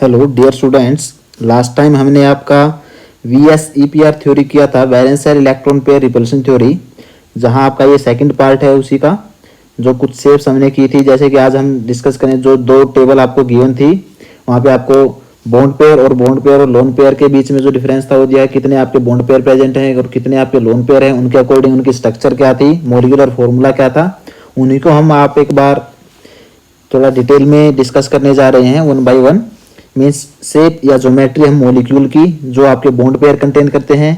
Hello dear students, last time हमने आपका VS EPR theory किया था, valence shell electron pair repulsion theory, जहां आपका ये सेकंड पार्ट है उसी का। जो कुछ शेप्स हमने की थी, जैसे कि आज हम डिस्कस करें जो दो टेबल आपको गिवन थी, वहां पे आपको बॉन्ड पेयर और लोन पेयर के बीच में जो डिफरेंस था वो दिया है, कितने आपके बॉन्ड पेयर प्रेजेंट हैं और कितने आपके लोन पेयर हैं, उनके अकॉर्डिंग उनकी स्ट्रक्चर क्या थी, मॉलिक्यूलर फॉर्मूला क्या था, उन्हीं को हम आप एक बार थोड़ा डिटेल में डिस्कस करने जा रहे हैं one by one. Means shape या ज्योमेट्री हम मॉलिक्यूल की जो आपके बॉन्ड पेयर कंटेन करते हैं,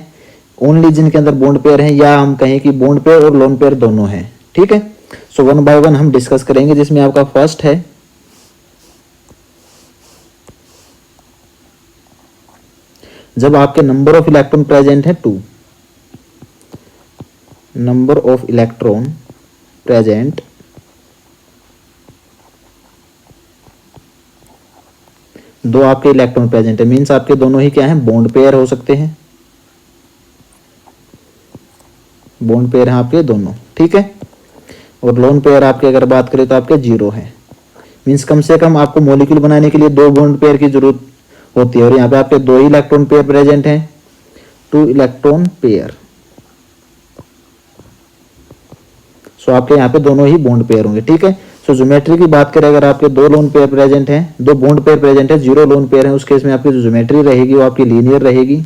ओनली जिनके अंदर बॉन्ड पेयर हैं, या हम कहें कि बॉन्ड पेयर और लोन पेयर दोनों हैं। ठीक है, सो वन बाय वन हम डिस्कस करेंगे, जिसमें आपका फर्स्ट है जब आपके नंबर ऑफ इलेक्ट्रॉन प्रेजेंट है 2, नंबर ऑफ इलेक्ट्रॉन प्रेजेंट दो आपके इलेक्ट्रॉन प्रेजेंट है, मीन्स आपके दोनों ही क्या हैं, बॉन्ड पेयर हो सकते हैं, बॉन्ड पेयर हैं आपके दोनों। ठीक है, और लोन पेयर आपके अगर बात करें तो आपके 0 है। मीन्स कम से कम आपको मॉलिक्यूल बनाने के लिए 2 बॉन्ड पेयर की जरूरत होती है, और यहाँ पे आपके 2 ही इलेक्ट्रॉन पेयर प्रेजेंट हैं, 2 इलेक्ट्रॉन पेयर। सो आपके यहाँ पे दोनों ही बॉन्ड पेयर होंगे। ठीक है, सो ज्योमेट्री की बात करें, अगर आपके 2 लोन पेयर प्रेजेंट हैं, 2 बॉन्ड पेयर प्रेजेंट है, 0 लोन पेयर है, उस केस में आपकी जो ज्योमेट्री रहेगी वो आपकी लीनियर रहेगी।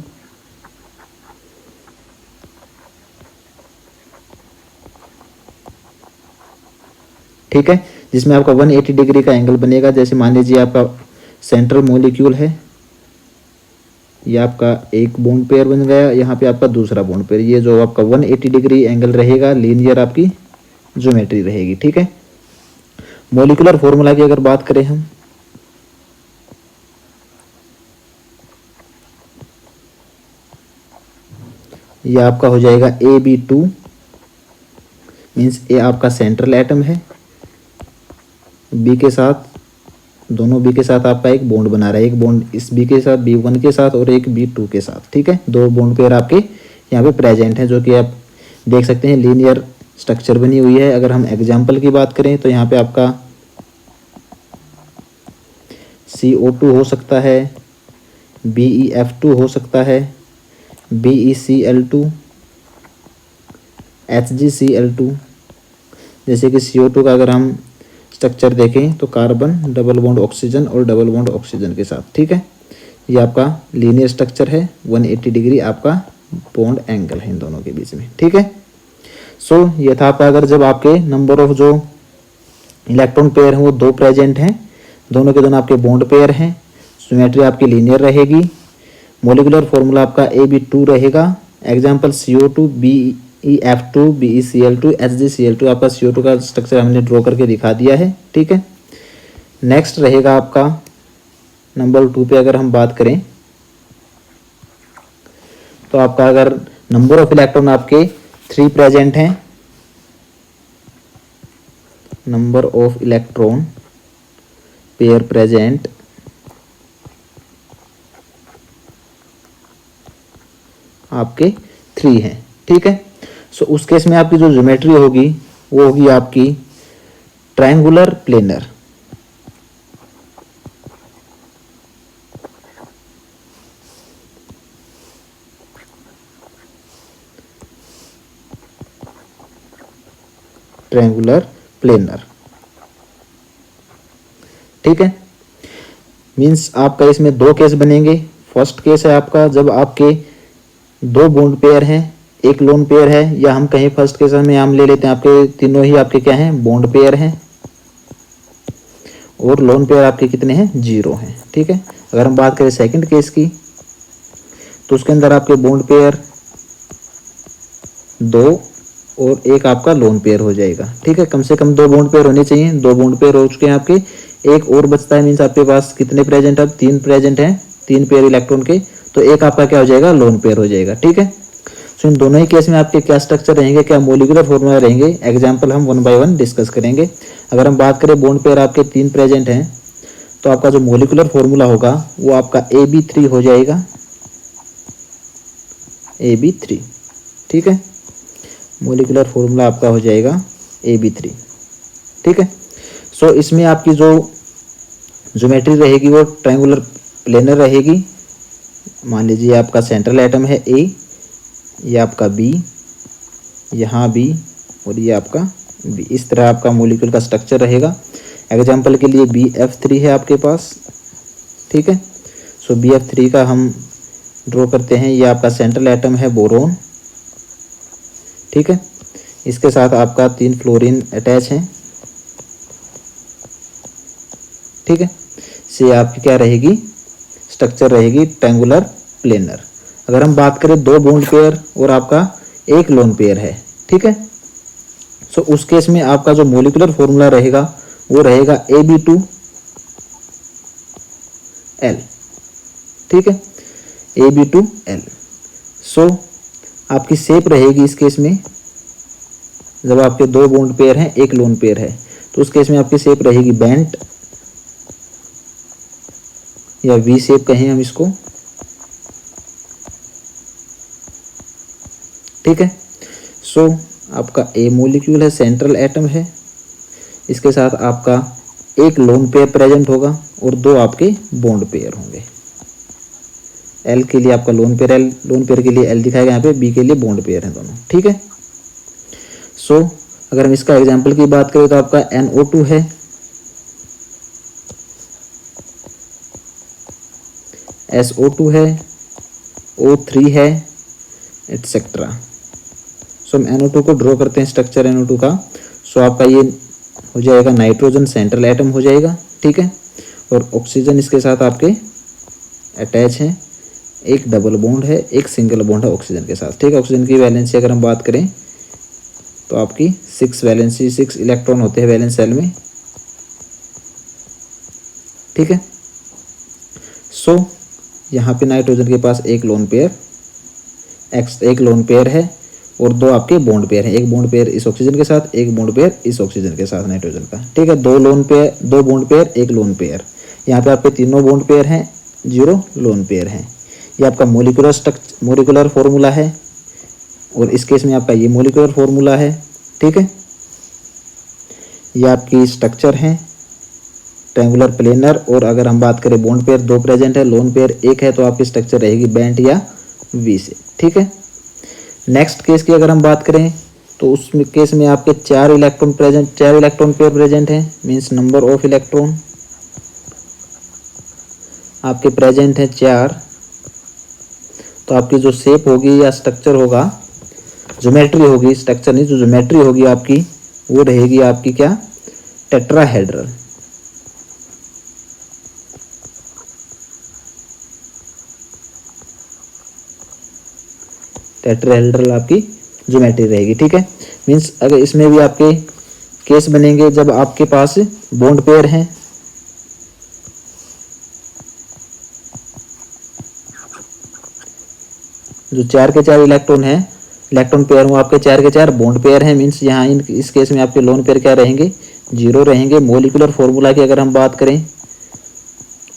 ठीक है, जिसमें आपका 180 डिग्री का एंगल बनेगा। जैसे मान लीजिए आपका सेंट्रल मॉलिक्यूल है, ये आपका एक बॉन्ड पेयर बन गया, यहाँ पे आपका दूसरा बॉन्ड पेयर, ये जो आपका 180 डिग्री एंगल रहेगा, लीनियर आपकी ज्योमेट्री रहेगी। ठीक है, मॉलिक्यूलर फॉर्मूला की अगर बात करें हम, ये आपका हो जाएगा AB2, मीन्स ए आपका सेंट्रल एटम है, बी के साथ, दोनों बी के साथ आपका एक बॉन्ड बना रहा है, एक बॉन्ड इस बी के साथ, B1 के साथ, और एक B2 के साथ। ठीक है, 2 बॉन्ड पेयर आपके यहाँ पे प्रेजेंट हैं, जो कि आप देख सकते हैं लीनियर स्ट्रक्चर बनी हुई है। अगर हम एग्जाम्पल की बात करें तो यहाँ पे आपका CO2 हो सकता है, BeF2 हो सकता है, BeCl2, HgCl2। जैसे कि CO2 का अगर हम स्ट्रक्चर देखें तो कार्बन, डबल बॉन्ड ऑक्सीजन और डबल बॉन्ड ऑक्सीजन के साथ। ठीक है, ये आपका लीनियर स्ट्रक्चर है, 180 डिग्री आपका बॉन्ड एंगल है इन दोनों के बीच में। ठीक है, सो ये था आपका, अगर जब आपके नंबर ऑफ जो इलेक्ट्रॉन पेयर हैं वो 2 प्रेजेंट हैं, दोनों के दोनों आपके बॉन्ड पेयर हैं, ज्योमेट्री आपकी लीनियर रहेगी, मॉलिक्यूलर फॉर्मूला आपका AB2 रहेगा। Example CO2, BeF2, BeCl2, HgCl2, आपका CO2 का स्ट्रक्चर हमने ड्रॉ करके दिखा दिया है। ठीक है, नेक्स्ट रहेगा आपका नंबर 2 पे अगर हम बात करें तो आपका अगर नंबर ऑफ इलेक्ट्रॉन आपके 3 प्रेजेंट हैं, number of electron pair present आपके 3 हैं। ठीक है, सो उस केस में आपकी जो ज्योमेट्री होगी वो होगी आपकी ट्रायंगुलर प्लेनर। Triangular planar. ठीक है, मीन्स आपका इसमें 2 केस बनेंगे। फर्स्ट केस है आपका जब आपके 2 बॉन्ड पेयर हैं, एक लोन पेयर है, या हम कहें फर्स्ट केस में हम ले लेते हैं आपके तीनों ही आपके क्या हैं, बॉन्ड पेयर हैं, और लोन पेयर आपके कितने हैं, 0 हैं। ठीक है, अगर हम बात करें सेकंड केस की तो उसके अंदर आपके बॉन्ड पेयर 2 और एक आपका लोन पेयर हो जाएगा। ठीक है, कम से कम 2 बॉन्ड पेयर होने चाहिए, 2 बॉन्ड पेयर हो चुके हैं आपके, एक और बचता है, मीन्स आपके पास कितने प्रेजेंट है, 3 प्रेजेंट हैं, 3 पेयर इलेक्ट्रॉन के, तो एक आपका क्या हो जाएगा, लोन पेयर हो जाएगा। ठीक है, सो इन दोनों ही केस में आपके क्या स्ट्रक्चर रहेंगे, क्या मॉलिक्यूलर फॉर्मूला रहेंगे, एग्जाम्पल हम वन बाय वन डिस्कस करेंगे। अगर हम बात करें बॉन्ड पेयर आपके 3 प्रेजेंट हैं तो आपका जो मॉलिक्यूलर फॉर्मूला होगा वो आपका AB3 हो जाएगा, AB3। ठीक है, मॉलिक्यूलर फॉर्मूला आपका हो जाएगा AB3। ठीक है, सो इसमें आपकी जो ज्योमेट्री रहेगी वो ट्रायंगुलर प्लेनर रहेगी। मान लीजिए आपका सेंट्रल एटम है ए, ये आपका बी, यहाँ बी और ये आपका बी। इस तरह आपका मॉलिक्यूल का स्ट्रक्चर रहेगा। एग्जाम्पल के लिए BF3 है आपके पास, ठीक है। सो BF3 का हम ड्रॉ करते हैं। ये आपका सेंट्रल एटम है बोरोन, ठीक है। इसके साथ आपका 3 फ्लोरीन अटैच हैं, ठीक है। से आपकी क्या रहेगी, स्ट्रक्चर रहेगी ट्रायंगुलर प्लेनर। अगर हम बात करें 2 बॉन्ड पेयर और आपका 1 लोन पेयर है, ठीक है। सो उस केस में आपका जो मॉलिक्यूलर फॉर्मूला रहेगा वो रहेगा AB2L, ठीक है, AB2L। सो आपकी शेप रहेगी इस केस में, जब आपके 2 बॉन्ड पेयर हैं 1 लोन पेयर है, तो उस केस में आपकी शेप रहेगी बेंट या वी शेप कहें हम इसको, ठीक है। सो आपका ए मॉलिक्यूल है, सेंट्रल एटम है, इसके साथ आपका 1 लोन पेयर प्रेजेंट होगा और 2 आपके बॉन्ड पेयर होंगे। एल के लिए आपका lone pair, L lone pair के लिए एल दिखाएगा यहाँ पे, बी के लिए बॉन्ड पेयर हैं दोनों, ठीक है। सो अगर हम इसका एग्जाम्पल की बात करें तो आपका NO2 है, SO2 है, O3 है, एटसेट्रा। सो हम NO2 को ड्रॉ करते हैं, स्ट्रक्चर NO2 का। सो आपका ये हो जाएगा नाइट्रोजन सेंट्रल एटम हो जाएगा, ठीक है। और ऑक्सीजन इसके साथ आपके अटैच हैं, 1 डबल बॉन्ड है, 1 सिंगल बॉन्ड है ऑक्सीजन के साथ, ठीक है। ऑक्सीजन की वैलेंसी अगर हम बात करें तो आपकी 6 वैलेंसी, 6 इलेक्ट्रॉन होते हैं वैलेंस सेल में, ठीक है। सो यहाँ पे नाइट्रोजन के पास 1 लोन पेयर, 1 लोन पेयर है और 2 आपके बॉन्ड पेयर हैं, 1 बॉन्ड पेयर इस ऑक्सीजन के साथ, 1 बॉन्ड पेयर इस ऑक्सीजन के साथ नाइट्रोजन का, ठीक है। 2 lone pair, 2 bond pair, 1 lone pair. यहाँ पे आपके तीनों बॉन्ड पेयर हैं, 0 लोन पेयर हैं। ये आपका मॉलिक्यूलर फॉर्मूला है और इस केस में आपका ये मॉलिक्यूलर फॉर्मूला है, ठीक है। ये आपकी स्ट्रक्चर है ट्रायंगुलर प्लेनर। और अगर हम बात करें बॉन्ड पेयर 2 प्रेजेंट है, लोन पेयर 1 है, तो आपकी स्ट्रक्चर रहेगी बेंट या वी से, ठीक है। नेक्स्ट केस की अगर हम बात करें तो उस केस में आपके 4 इलेक्ट्रॉन पेयर प्रेजेंट हैं, मींस नंबर ऑफ इलेक्ट्रॉन आपके प्रेजेंट है 4। तो आपकी जो शेप होगी या स्ट्रक्चर होगा, ज्योमेट्री होगी, स्ट्रक्चर नहीं, जो ज्योमेट्री होगी आपकी वो रहेगी आपकी क्या, टेट्राहेड्रल, टेट्राहेड्रल आपकी ज्योमेट्री रहेगी, ठीक है। मींस अगर इसमें भी आपके केस बनेंगे जब आपके पास बॉन्ड पेयर हैं, जो 4 के 4 इलेक्ट्रॉन है, इलेक्ट्रॉन पेयर वो आपके 4 के 4 बॉन्ड पेयर हैं। मींस यहाँ इस केस में आपके लोन पेयर क्या रहेंगे, 0 रहेंगे। मॉलिक्यूलर फॉर्मूला की अगर हम बात करें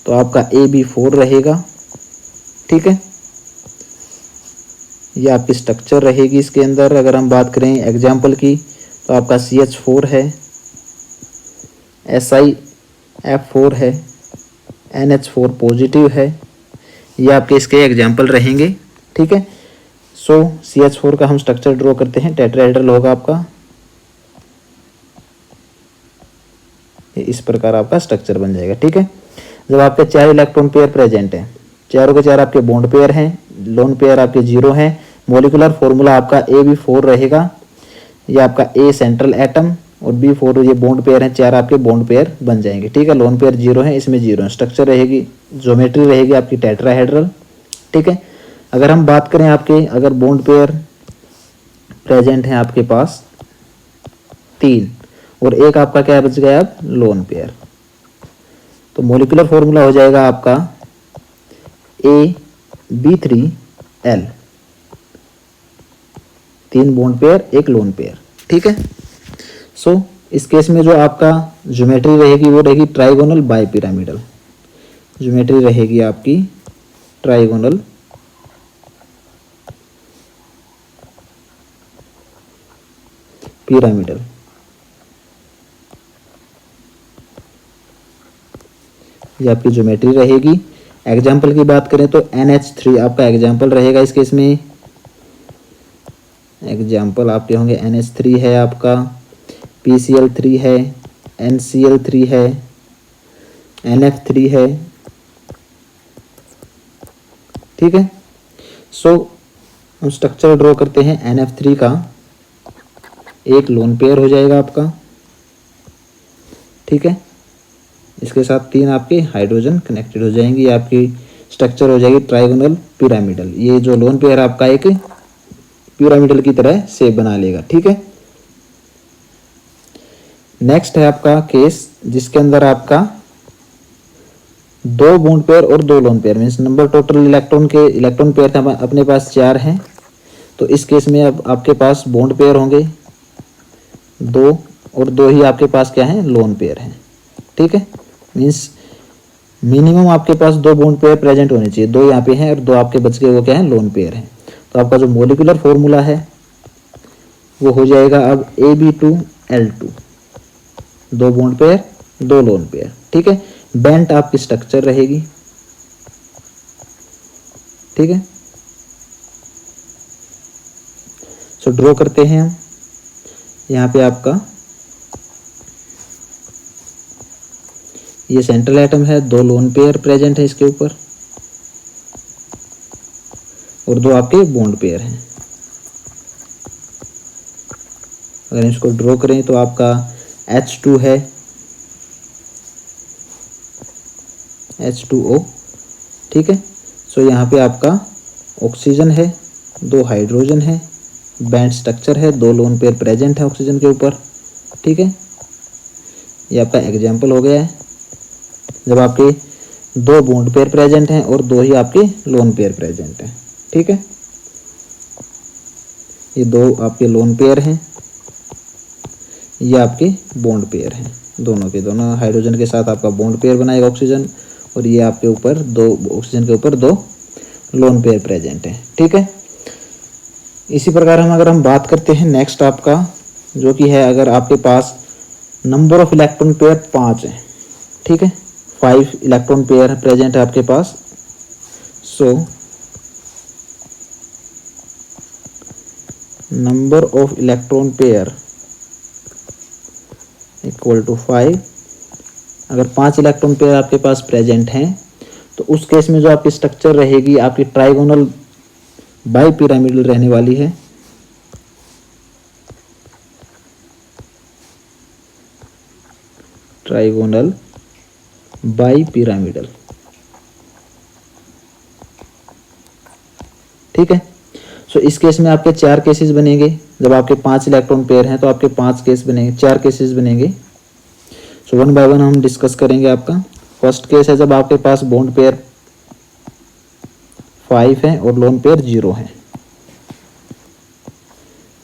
तो आपका AB4 रहेगा, ठीक है। ये आपकी स्ट्रक्चर रहेगी इसके अंदर। अगर हम बात करें एग्जाम्पल की तो आपका CH4 है, SiF4 है, NH4 पॉजिटिव है। ये आपके इसके एग्जाम्पल रहेंगे, ठीक है। सो CH4 का हम स्ट्रक्चर ड्रॉ करते हैं, टेट्राहेड्रल होगा आपका, इस प्रकार आपका स्ट्रक्चर बन जाएगा, ठीक है। जब आपके 4 इलेक्ट्रॉन पेयर प्रेजेंट है, चारों के 4 आपके बॉन्ड पेयर हैं, लोन पेयर आपके 0 हैं। मॉलिक्यूलर फॉर्मूला आपका AB4 रहेगा। ये आपका A सेंट्रल एटम और B4 ये बॉन्ड पेयर हैं, 4 आपके बॉन्ड पेयर बन जाएंगे, ठीक है। लोन पेयर 0 है, इसमें 0 है। स्ट्रक्चर रहेगी, ज्योमेट्री रहेगी आपकी टेट्राहेड्रल, ठीक है। अगर हम बात करें आपके अगर बॉन्ड पेयर प्रेजेंट है आपके पास 3 और 1 आपका क्या बच गया अब, लोन पेयर, तो मॉलिक्यूलर फॉर्मूला हो जाएगा आपका AB3L, 3 bond pair 1 lone pair, ठीक है। सो इस केस में जो आपका ज्योमेट्री रहेगी वो रहेगी ट्राइगोनल बाइपिरामिडल, ज्योमेट्री रहेगी आपकी ट्राइगोनल पिरामिडल। ये आपकी ज्योमेट्री रहेगी। एग्जाम्पल की बात करें तो NH3 आपका एग्जाम्पल रहेगा इस केस में। एग्जाम्पल आपके होंगे NH3 है आपका, PCl3 है, NCl3 है, NF3 है। ठीक है, सो हम स्ट्रक्चर ड्रॉ करते हैं। NF3 का एक लोन पेयर हो जाएगा आपका। ठीक है, इसके साथ 3 आपके हाइड्रोजन कनेक्टेड हो जाएंगी। आपकी स्ट्रक्चर हो जाएगी ट्राइगोनल पिरामिडल। ये जो लोन पेयर आपका एक पिरामिडल की तरह शेप बना लेगा। ठीक है, नेक्स्ट है आपका केस जिसके अंदर आपका 2 बॉन्ड पेयर और 2 lone pair, means number total electron pair था अपने पास 4 हैं। तो इस केस में अब आपके पास बॉन्ड पेयर होंगे 2 और 2 ही आपके पास क्या है, लोन पेयर हैं। ठीक है, मीन्स मिनिमम आपके पास 2 बॉन्ड पेयर प्रेजेंट होने चाहिए। 2 यहाँ पे हैं और 2 आपके बच गए, वो क्या है, लोन पेयर हैं। तो आपका जो मोलिकुलर फॉर्मूला है वो हो जाएगा अब Ab2L2, 2 bond pair 2 lone pair. ठीक है, बेंट आपकी स्ट्रक्चर रहेगी। ठीक है, सो ड्रॉ करते हैं हम। यहाँ पे आपका ये सेंट्रल एटम है, 2 लोन पेयर प्रेजेंट है इसके ऊपर और 2 आपके बॉन्ड पेयर हैं। अगर इसको ड्रॉ करें तो आपका H2 है, H2O। ठीक है, सो यहाँ पे आपका ऑक्सीजन है, 2 हाइड्रोजन है, बैंड स्ट्रक्चर है, 2 लोन पेयर प्रेजेंट है ऑक्सीजन के ऊपर। ठीक है, ये आपका एग्जाम्पल हो गया है जब आपके 2 बॉन्ड पेयर प्रेजेंट हैं और 2 ही आपके लोन पेयर प्रेजेंट हैं। ठीक है, ये 2 आपके लोन पेयर हैं, ये आपके बॉन्ड पेयर हैं। दोनों के दोनों हाइड्रोजन के साथ आपका बॉन्ड पेयर बनाएगा ऑक्सीजन, और ये आपके ऊपर 2 ऑक्सीजन के ऊपर 2 लोन पेयर प्रेजेंट हैं। ठीक है, इसी प्रकार अगर हम बात करते हैं नेक्स्ट आपका जो कि है, अगर आपके पास नंबर ऑफ इलेक्ट्रॉन पेयर 5 है। ठीक है, 5 इलेक्ट्रॉन पेयर प्रेजेंट है आपके पास। So number of electron pair equal to 5। अगर 5 इलेक्ट्रॉन पेयर आपके पास प्रेजेंट हैं तो उस केस में जो आपकी स्ट्रक्चर रहेगी आपकी ट्राइगोनल बाई पिरामिडल रहने वाली है। Trigonal bi pyramidal. ठीक है, सो इस केस में आपके 4 केसेस बनेंगे। जब आपके 5 इलेक्ट्रॉन पेयर हैं तो आपके 5 केस बनेंगे, 4 केसेस बनेंगे। सो 1 बाय 1 हम डिस्कस करेंगे। आपका फर्स्ट केस है जब आपके पास बॉन्ड पेयर 5 है और लोन पेयर 0 है।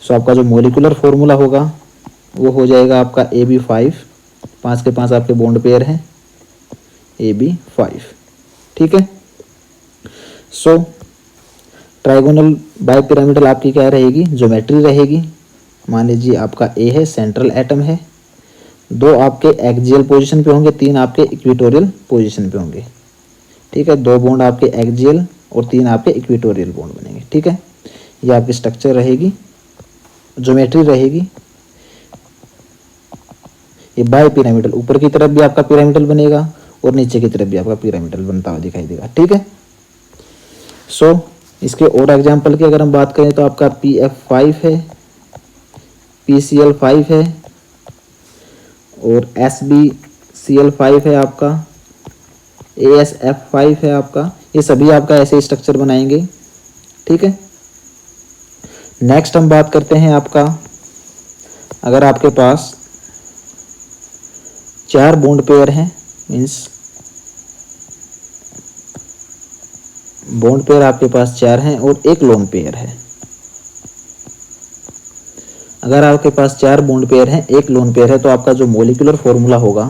सो आपका जो मोलिकुलर फॉर्मूला होगा वो हो जाएगा आपका Ab5, 5 के 5 आपके बॉन्ड पेयर हैं, Ab5। ठीक है, सो ट्राइगोनल बाई पिरामिडल आपकी क्या रहेगी, ज्योमेट्री रहेगी। मान लीजिए आपका A है, सेंट्रल एटम है, 2 आपके एक्सियल पोजीशन पे होंगे, 3 आपके इक्वेटोरियल पोजीशन पे होंगे। ठीक है, 2 बॉन्ड आपके एक्सियल और 3 आपके इक्वेटोरियल बॉन्ड बनेंगे। ठीक है, ये आपकी स्ट्रक्चर रहेगी, ज्योमेट्री रहेगी। ये बाई पिरामिडल, ऊपर की तरफ भी आपका पिरामिडल बनेगा और नीचे की तरफ भी आपका पिरामिडल बनता हुआ दिखाई देगा। ठीक है, सो इसके और एग्जाम्पल की अगर हम बात करें तो आपका PF5 है, PCl5 है और SbCl5 है आपका, AsF5 है आपका। ये सभी आपका ऐसे स्ट्रक्चर बनाएंगे। ठीक है, नेक्स्ट हम बात करते हैं आपका, अगर आपके पास 4 बॉन्ड पेयर हैं, मीन्स बॉन्ड पेयर आपके पास 4 हैं और 1 लोन पेयर है। अगर आपके पास 4 बॉन्ड पेयर हैं, 1 लोन पेयर है, तो आपका जो मोलिकुलर फॉर्मूला होगा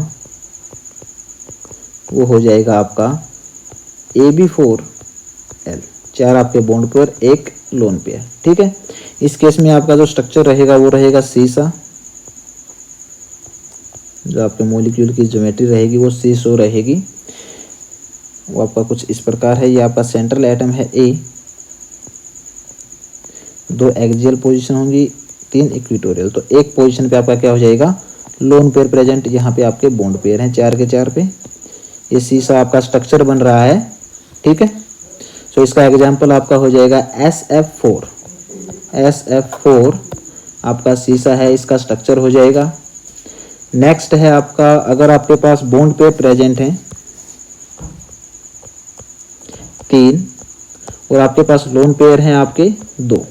वो हो जाएगा आपका Ab4L, 4 आपके बॉन्ड पेयर 1 लोन पेयर। ठीक है, इस केस में आपका जो स्ट्रक्चर रहेगा वो रहेगा सीसा। जो आपके मोलिक्यूल की ज्योमेट्री रहेगी वो सीसो रहेगी। वो आपका कुछ इस प्रकार है। ये आपका सेंट्रल एटम है ए, 2 एक्सियल पोजीशन होंगी, 3 इक्विटोरियल। तो एक पोजीशन पे आपका क्या हो जाएगा, लोन पेयर प्रेजेंट। यहाँ पे आपके बॉन्ड पेयर हैं 4 के 4 पे। ये सीसा आपका स्ट्रक्चर बन रहा है, ठीक है। सो इसका एग्जाम्पल आपका हो जाएगा SF4। SF4 आपका सीसा है, इसका स्ट्रक्चर हो जाएगा। नेक्स्ट है आपका, अगर आपके पास बॉन्ड पेयर प्रेजेंट है 3 और आपके पास लोन पेयर हैं आपके 2,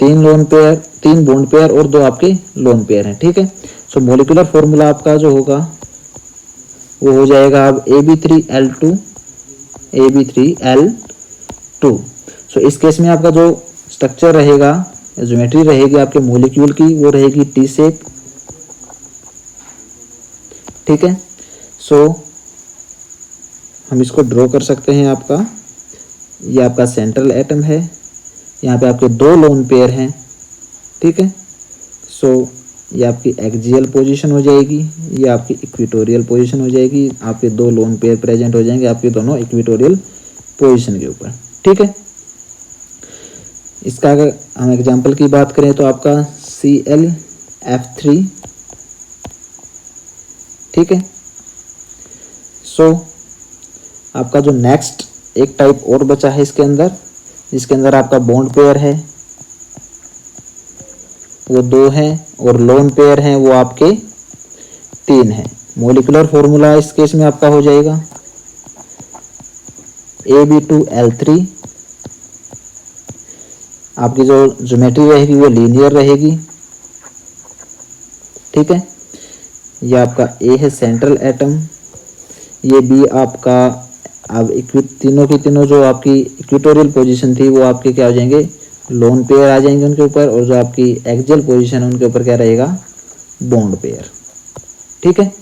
3 लोन पेयर, 3 बॉन्ड पेयर और 2 आपके लोन पेयर हैं, ठीक है। सो मोलिकुलर फॉर्मूला आपका जो होगा वो हो जाएगा अब AB3L2, AB3L2। सो इस केस में आपका जो स्ट्रक्चर रहेगा, ज्योमेट्री रहेगी आपके मोलिक्यूल की, वो रहेगी टी शेप, ठीक है। सो हम इसको ड्रॉ कर सकते हैं। आपका ये आपका सेंट्रल एटम है, यहाँ पे आपके 2 लोन पेयर हैं, ठीक है। सो ये आपकी एक्सियल पोजीशन हो जाएगी, ये आपकी इक्विटोरियल पोजीशन हो जाएगी। आपके 2 लोन पेयर प्रेजेंट हो जाएंगे आपके दोनों इक्विटोरियल पोजीशन के ऊपर, ठीक है। इसका अगर हम एग्जांपल की बात करें तो आपका ClF3, ठीक है। सो आपका जो नेक्स्ट एक टाइप और बचा है इसके अंदर, जिसके अंदर आपका बॉन्ड पेयर है वो 2 हैं और लोन पेयर हैं वो आपके 3 हैं। मोलिकुलर फॉर्मूला इस केस में आपका हो जाएगा AB2L3। आपकी जो ज्योमेट्री रहेगी वो लीनियर रहेगी, ठीक है। ये आपका A है सेंट्रल एटम, ये B आपका, अब तीनों की तीनों जो आपकी इक्विटोरियल पोजीशन थी वो आपके क्या हो जाएंगे, लोन पेयर आ जाएंगे उनके ऊपर, और जो आपकी एक्सियल पोजीशन है उनके ऊपर क्या रहेगा, बॉन्ड पेयर, ठीक है।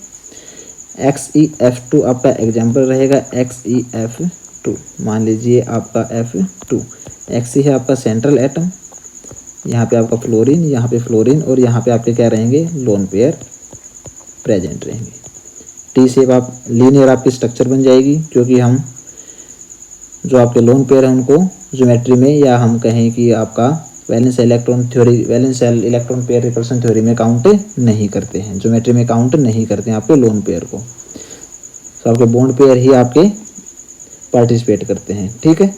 XeF2 आपका एग्जाम्पल रहेगा, XeF2 मान लीजिए आपका F2। Xe है आपका सेंट्रल एटम, यहाँ पे आपका फ्लोरीन, यहाँ पे फ्लोरीन, और यहाँ पे आपके क्या रहेंगे, लोन पेयर प्रेजेंट रहेंगे। टी शेप आप लीनियर आपकी स्ट्रक्चर बन जाएगी, क्योंकि हम जो आपके लोन पेयर हैं उनको ज्योमेट्री में, या हम कहें कि आपका valence electron theory, valence electron pair repulsion theory में काउंट नहीं करते हैं, ज्योमेट्री में काउंट नहीं करते हैं आपके लोन पेयर को। तो आपके बॉन्ड पेयर ही आपके पार्टिसिपेट करते हैं, ठीक है।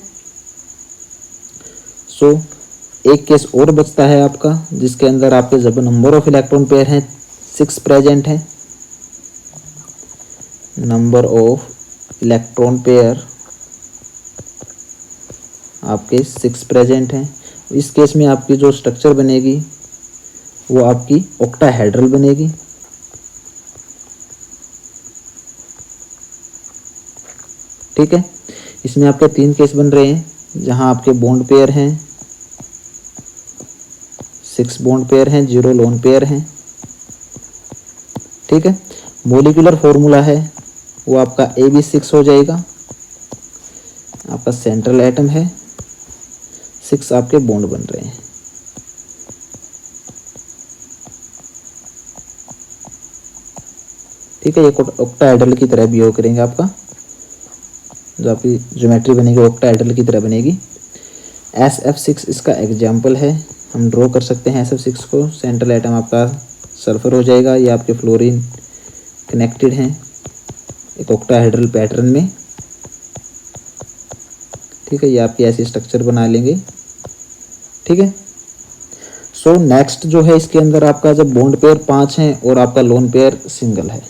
सो एक केस और बचता है आपका, जिसके अंदर आपके जब नंबर ऑफ इलेक्ट्रॉन पेयर हैं 6 प्रेजेंट हैं, नंबर ऑफ इलेक्ट्रॉन पेयर आपके 6 प्रेजेंट हैं। इस केस में आपकी जो स्ट्रक्चर बनेगी वो आपकी ऑक्टाहेड्रल बनेगी, ठीक है। इसमें आपके 3 केस बन रहे हैं, जहां आपके बॉन्ड पेयर हैं 6 बॉन्ड पेयर हैं, 0 लोन पेयर हैं, ठीक है। मोलिकुलर फॉर्मूला है वो आपका AB6 हो जाएगा। आपका सेंट्रल एटम है, 6 आपके बॉन्ड बन रहे हैं, ठीक है। ये ऑक्टाहेड्रल की तरह बिहेव करेंगे, आपका जो आपकी ज्योमेट्री बनेगी ऑक्टाहेड्रल की तरह बनेगी। SF6 इसका एग्जाम्पल है, हम ड्रॉ कर सकते हैं SF6 को। सेंट्रल एटम आपका सल्फर हो जाएगा, ये आपके फ्लोरीन कनेक्टेड हैं एक ऑक्टाहेड्रल पैटर्न में, ठीक है। ये आपकी ऐसी स्ट्रक्चर बना लेंगे, ठीक है। सो नेक्स्ट जो है इसके अंदर आपका जब बॉन्ड पेयर 5 हैं और आपका लोन पेयर सिंगल है,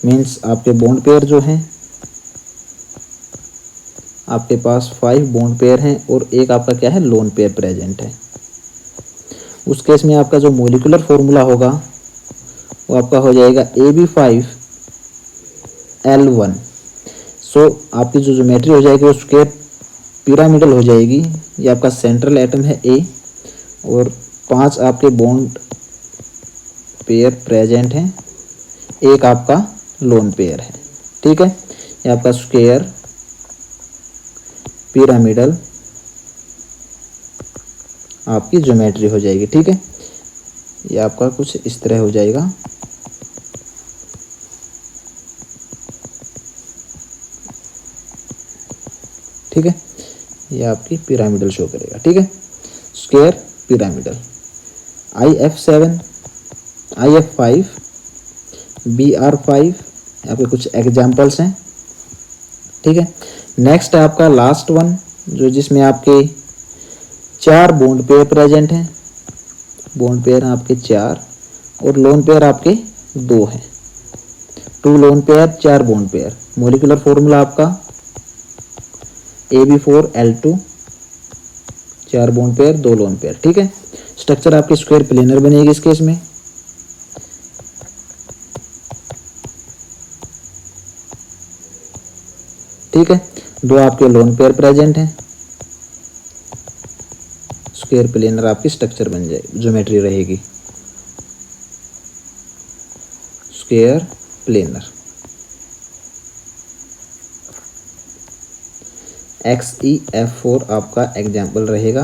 मीन्स आपके बॉन्ड पेयर जो हैं आपके पास 5 बॉन्ड पेयर हैं और एक आपका क्या है, लोन पेयर प्रेजेंट है। उस केस में आपका जो मोलिकुलर फॉर्मूला होगा वो आपका हो जाएगा AB5L1। सो आपकी जो ज्योमेट्री हो जाएगी वो स्क्वायर पिरामिडल हो जाएगी। ये आपका सेंट्रल एटम है A और 5 आपके बॉन्ड पेयर प्रेजेंट हैं, एक आपका लोन पेयर है, ठीक है। ये आपका स्क्वायर पिरामिडल आपकी ज्योमेट्री हो जाएगी, ठीक है। ये आपका कुछ इस तरह हो जाएगा। ठीक है, ये आपकी पिरामिडल शो करेगा। ठीक है, square pyramidal. IF7, IF5, BR5 आपके कुछ एग्जाम्पल्स हैं। ठीक है, नेक्स्ट है आपका लास्ट वन, जो जिसमें आपके 4 बॉन्ड पेयर प्रेजेंट हैं। बॉन्ड पेयर आपके 4 और लोन पेयर आपके 2 हैं। 2 lone pair, 4 bond pair. Molecular formula आपका AB4L2, 4 bond pair 2 lone pair. ठीक है, स्ट्रक्चर आपकी स्क्वायर प्लेनर बनेगी इस केस में। ठीक है, 2 आपके लोन पेयर प्रेजेंट हैं, स्क्वायर प्लेनर आपकी स्ट्रक्चर बन जाएगी, ज्योमेट्री रहेगी स्क्वायर प्लेनर। XEF4 आपका एग्जाम्पल रहेगा।